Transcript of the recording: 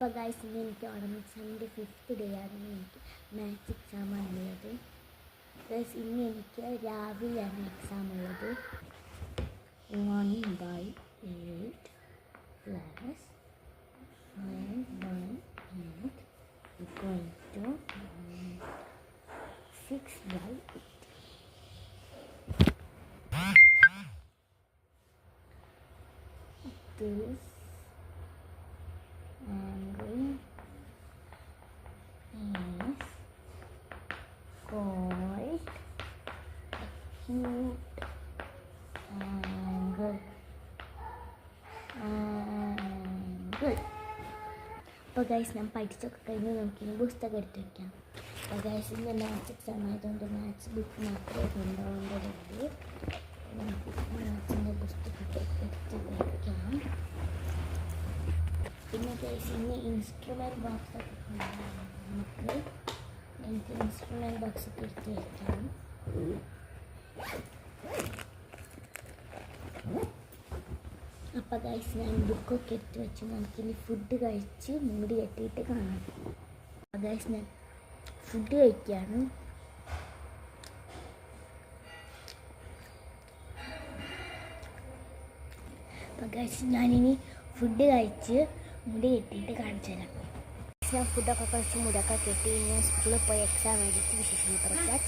അപ്പോൾ ഗൈസ് ഇന്ന് എനിക്ക് ഓണം എക്സാമിൻ്റെ 5th ഡേ ആണ് എനിക്ക് മാത്സ് എക്സാമാണുള്ളത്. ഗൈസ് ഇന്ന് എനിക്ക് രാവിലെയാണ് എക്സാം ഉള്ളത്. 1/8 plus 5/8 equal to 6/8. This angle is called acute angle. അപ്പോൾ ഗൈസ് ഞാൻ പഠിച്ചൊക്കെ കഴിഞ്ഞ് നമുക്കിനി പുസ്തകം എടുത്ത് വയ്ക്കാം. അപ്പോൾ ഗൈസ് ഇന്ന് മാത്സ് എക്സാം ആയതുകൊണ്ട് മാത്സ് ബുക്ക് മാത്രമേ കൊണ്ടുപോകേണ്ടതുള്ളൂ. മാത്സിൻ്റെ പുസ്തകമൊക്കെ എടുത്ത് വയ്ക്കാം. പിന്നെ ഗൈസ് ഇന്ന് ഇൻസ്ട്രുമെൻറ്റ് ബോക്സൊക്കെ കൊണ്ടുപോകാം. എനിക്ക് ഇൻസ്ട്രുമെൻറ്റ് ബോക്സൊക്കെ എടുത്ത് വയ്ക്കാം. അപ്പോൾ ഗൈസ് ഞാൻ ബുക്കൊക്കെ എടുത്ത് വെച്ച് നമുക്കിനി ഫുഡ് കഴിച്ച് മൂടി കെട്ടിയിട്ട് കാണാം. അപ്പോൾ ഗൈസ് ഞാൻ ഫുഡ് കഴിക്കുകയാണ്. അപ്പോൾ ഗൈസ് ഞാനിനി ഫുഡ് കഴിച്ച് മുടി കെട്ടിയിട്ട് കാണിച്ചു തരാം. ഞാൻ ഫുഡൊക്കെ കഴിച്ച് മുടിയൊക്കെ കെട്ടി ഞാൻ സ്കൂളിൽ പോയി എക്സാം എഴുതിയിട്ട് വിശേഷം പറയാം.